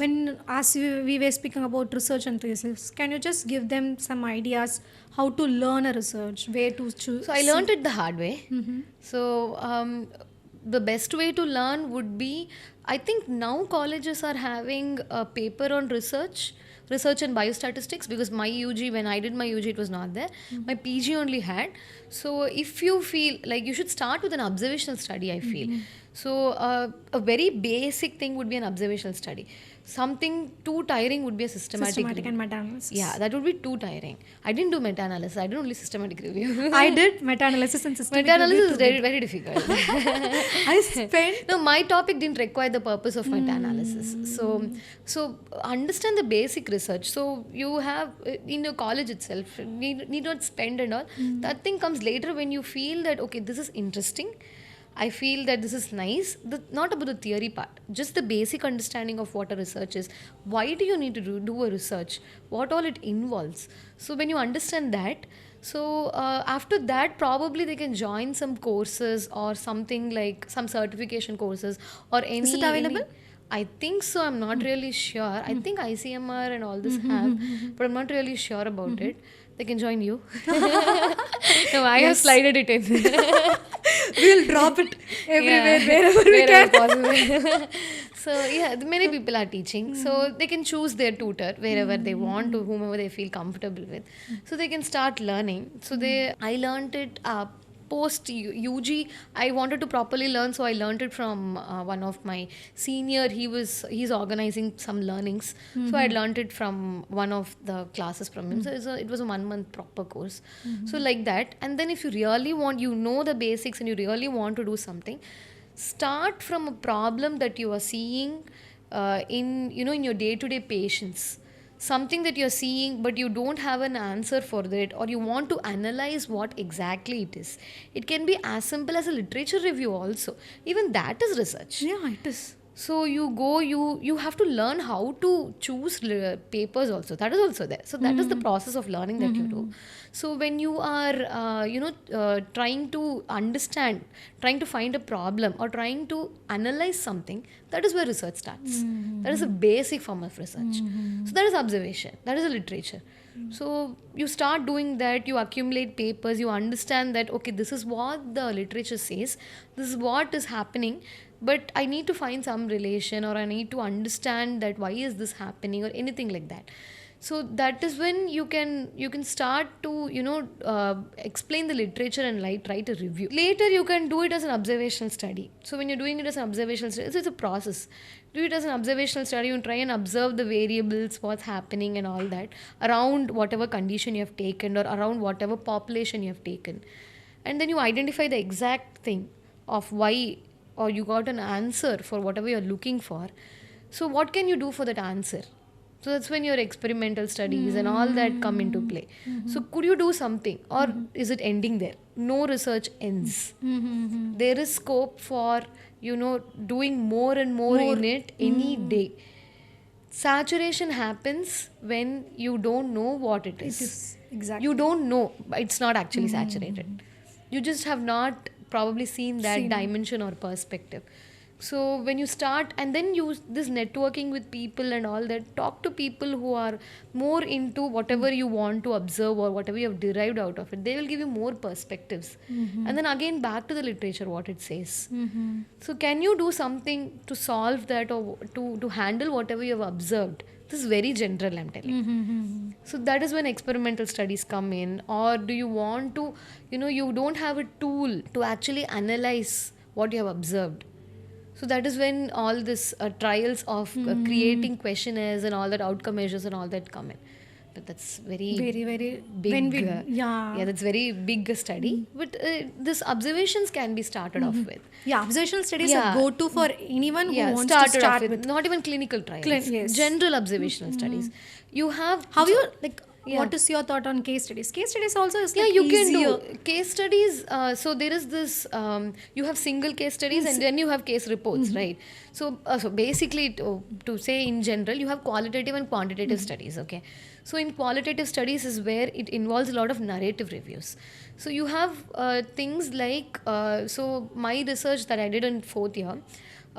when as we were speaking about research and thesis, can you just give them some ideas how to learn a research, where to choose? So I learned it the hard way. So the best way to learn would be, I think now colleges are having a paper on research and biostatistics, because my UG, when I did my UG, it was not there. My PG only had. So if you feel like, you should start with an observational study, I feel. So a very basic thing would be an observational study. Something too tiring would be a Systematic and meta-analysis. Yeah, that would be too tiring. I didn't do meta-analysis. I did only systematic review. I did meta-analysis and systematic Meta-analysis is review very, very difficult. I spent No, my topic didn't require the purpose of meta-analysis. So understand the basic research. So you have in your college itself, need not spend and all. That thing comes later when you feel that, okay, this is interesting. I feel that this is nice. Not about the theory part, just the basic understanding of what a research is. Why do you need to do a research? What all it involves? So when you understand that, so after that, probably they can join some courses or something like some certification courses or any. Is it available? I think so. I'm not really sure. I think ICMR and all this have, but I'm not really sure about it. They can join you. No, I have slided it in. We'll drop it everywhere, wherever we can. Possible. So yeah, many people are teaching, so they can choose their tutor wherever they want to, whomever they feel comfortable with. So they can start learning. So I learned it post UG. I wanted to properly learn, so I learned it from one of my senior. He's organizing some learnings, so I learned it from one of the classes from him. So it was a 1 month proper course. So like that. And then if you really want, the basics, and you really want to do something, start from a problem that you are seeing in your day-to-day patients. Something that you're seeing but you don't have an answer for it, or you want to analyze what exactly it is. It can be as simple as a literature review also. Even that is research. Yeah, it is. So you have to learn how to choose papers also. That is also there. So that is the process of learning that you do. So when you are trying to understand, trying to find a problem, or trying to analyze something, that is where research starts. That is a basic form of research. So that is observation. That is a literature. So you start doing that, you accumulate papers, you understand that, okay, this is what the literature says, this is what is happening, but I need to find some relation, or I need to understand that why is this happening, or anything like that. So that is when you can start to explain the literature and write a review. Later you can do it as an observational study. So when you're doing it as an observational study, it's a process. Do it as an observational study. You try and observe the variables, what's happening and all that around whatever condition you have taken, or around whatever population you have taken, and then you identify the exact thing of why, or you got an answer for whatever you're looking for. So what can you do for that answer? So that's when your experimental studies and all that come into play. So could you do something, or is it ending there? No research ends. There is scope for doing more and more in it any day. Saturation happens when you don't know what it is. It is. Exactly. You don't know. It's not actually saturated. You just have not probably seen that dimension or perspective. So when you start, and then use this networking with people and all that, talk to people who are more into whatever you want to observe or whatever you have derived out of it. They will give you more perspectives. And then again back to the literature, what it says. So can you do something to solve that, or to handle whatever you have observed? This is very general, I'm telling you. So that is when experimental studies come in. Or do you want to, you don't have a tool to actually analyze what you have observed. So that is when all this trials of creating questionnaires and all that, outcome measures and all that come in. But that's very, very, very big. when we, yeah, that's very big study. But this observations can be started off with. Yeah, observational studies are go-to for anyone who wants started to start off with. Not even clinical trials. Yes. General observational studies. You have... How you, like, what is your thought on case studies? Case studies also is like you easier. can do case studies. So there is this, you have single case studies and then you have case reports, right? So basically, to say in general, you have qualitative and quantitative studies, okay? So in qualitative studies is where it involves a lot of narrative reviews. So you have things like, so my research that I did in 4th year,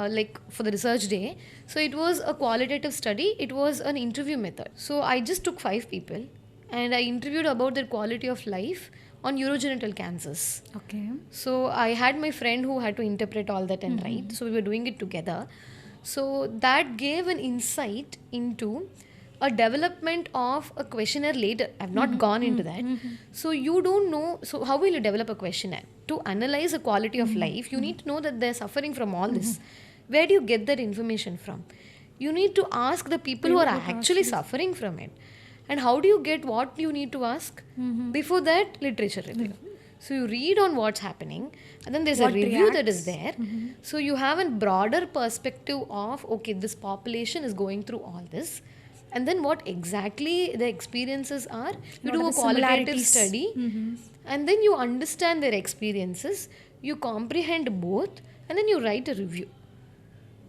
like for the research day. So it was a qualitative study. It was an interview method. So I just took 5 people and I interviewed about their quality of life on urogenital cancers. Okay. So I had my friend who had to interpret all that and write. So we were doing it together. So that gave an insight into a development of a questionnaire later. I've not gone into that. So you don't know. So how will you develop a questionnaire? To analyze the quality of life, you need to know that they're suffering from all this. Where do you get that information from? You need to ask the people who are actually suffering from it. And how do you get what you need to ask? Before that, literature review. So you read on what's happening, and then there's a review that is there. So you have a broader perspective of, okay, this population is going through all this. And then what exactly the experiences are. You do a qualitative study, and then you understand their experiences, you comprehend both, and then you write a review.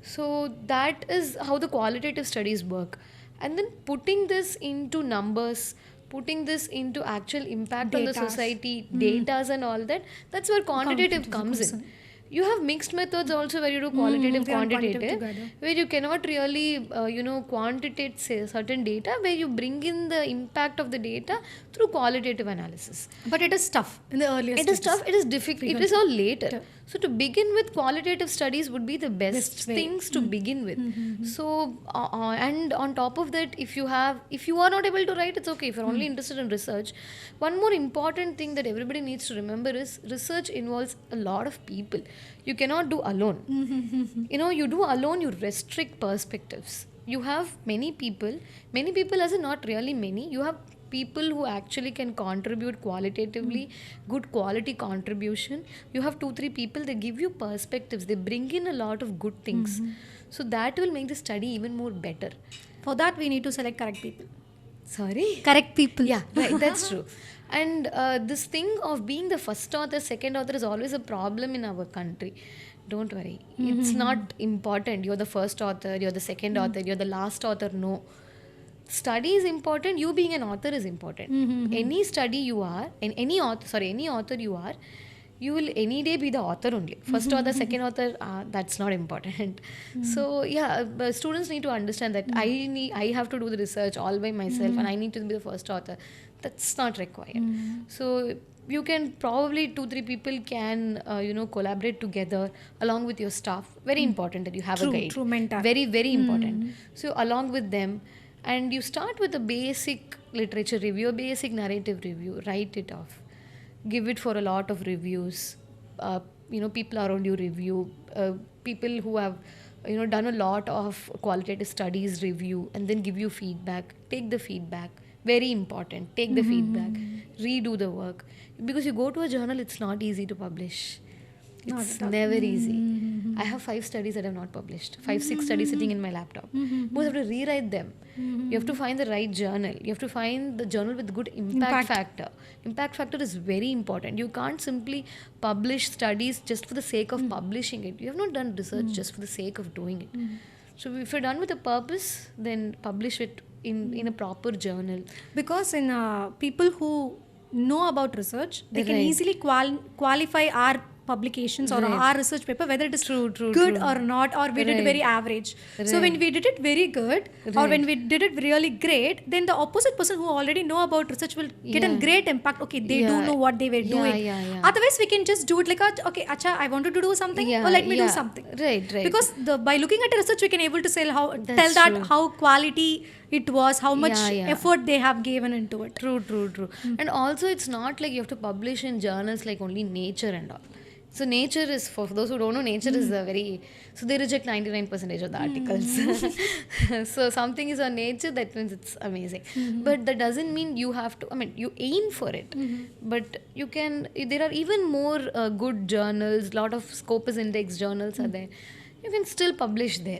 So that is how the qualitative studies work. And then putting this into numbers, putting this into actual impact on the society, datas and all that, that's where quantitative comes in. You have mixed methods also where you do qualitative, quantitative, where you cannot really, quantitate say, certain data, where you bring in the impact of the data through qualitative analysis. But it is tough in the earliest It is tough, it is difficult, it is all later. So to begin with, qualitative studies would be the best things to begin with. So, and on top of that, if you are not able to write, it's okay. If you're only interested in research, one more important thing that everybody needs to remember is research involves a lot of people. You cannot do alone. You do alone, you restrict perspectives. You have many people as in not really many, you have people who actually can contribute qualitatively, good quality contribution. You have 2-3 people, they give you perspectives, they bring in a lot of good things. So that will make the study even more better. For that, we need to select correct people. Sorry? Correct people. Yeah, right, that's true. And this thing of being the first author, second author is always a problem in our country. Don't worry. It's not important. You're the first author, you're the second author, you're the last author. No. Study is important. You being an author is important. Any study you are, any author you are, you will any day be the author only. First author, second author, that's not important. So yeah, students need to understand that I have to do the research all by myself and I need to be the first author. That's not required. So you can probably 2-3 people can collaborate together along with your staff. Very important that you have a guide. True mentor. Very, very important. So along with them, and you start with a basic literature review, a basic narrative review, write it off, give it for a lot of reviews. People around you review, people who have done a lot of qualitative studies review, and then give you feedback. Take the feedback, very important. Take the feedback, redo the work, because you go to a journal, it's not easy to publish. It's never easy. I have 5 studies that I have not published. 5-6 studies sitting in my laptop. Because I have to rewrite them. You have to find the right journal. You have to find the journal with good impact factor. Impact factor is very important. You can't simply publish studies just for the sake of publishing it. You have not done research just for the sake of doing it. So if you're done with a purpose, then publish it in a proper journal. Because in people who know about research, they can easily qualify our publications or our research paper, whether it is good or not, or we did it very average. So when we did it very good or when we did it really great, then the opposite person who already know about research will get a great impact. Okay, they do know what they were doing. Otherwise, we can just do it like, okay, acha, I wanted to do something, or let me do something. Right. Because by looking at the research, we can able to tell that how quality it was, how much effort they have given into it. True. And also, it's not like you have to publish in journals like only Nature and all. So Nature is, for those who don't know, Nature is so they reject 99% of the articles. So something is on Nature, that means it's amazing. But that doesn't mean you have to, you aim for it. But you can, there are even more good journals, lot of Scopus Index journals are there. You can still publish there.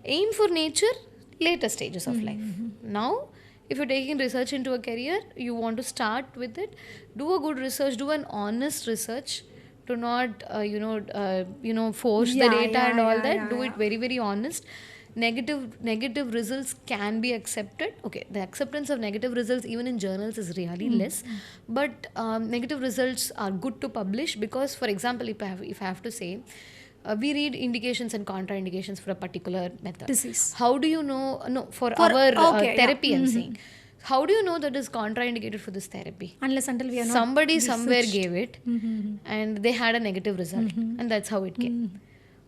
Aim for Nature, later stages of life. Now, if you're taking research into a career, you want to start with it, do a good research, do an honest research. Do not, force the data and all that. Do it very, very honest. Negative results can be accepted. Okay, the acceptance of negative results even in journals is really less. But negative results are good to publish because, for example, if I have to say, we read indications and contraindications for a particular method. Disease. How do you know? No, for our therapy, I'm saying. How do you know that is contraindicated for this therapy? Unless until we are not Somebody researched. somewhere gave it and they had a negative result, and that's how it came.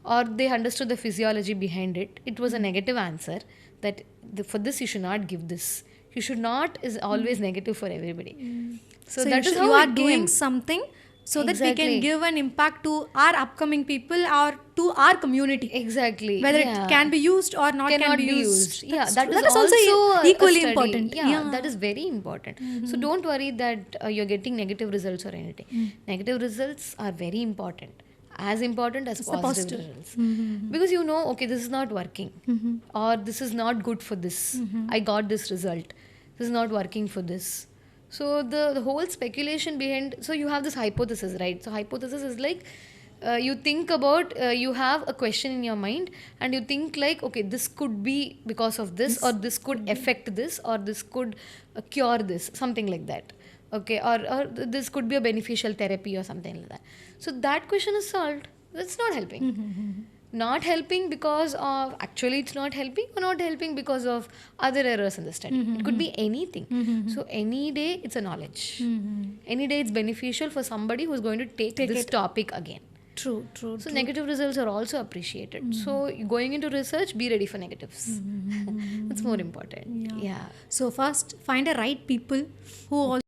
Or they understood the physiology behind it. It was a negative answer that for this you should not give this. You should not is always negative for everybody. So that is how you are it doing came. something so that we Exactly. can give an impact to our upcoming people or to our community. Exactly. Whether Yeah. it can be used or not Cannot can be used. Yeah, That's that true. is That is also a equally study. important. Yeah, that is very important. So don't worry that you're getting negative results or anything. Negative results are very important. As important as positive results. Because you know, okay, this is not working. Or this is not good for this. I got this result. This is not working for this. So the whole speculation behind, so you have this hypothesis, right? So hypothesis is like, you think about, you have a question in your mind and you think like, okay, this could be because of this, or this could affect this, or this could cure this, something like that. Okay, or this could be a beneficial therapy or something like that. So that question is solved. That's not helping. Not helping because of actually it's not helping, or not helping because of other errors in the study. It could be anything. So any day it's a knowledge. Any day it's beneficial for somebody who's going to take this topic again. True. So negative results are also appreciated. So going into research, be ready for negatives. That's more important. Yeah. So first, find the right people who also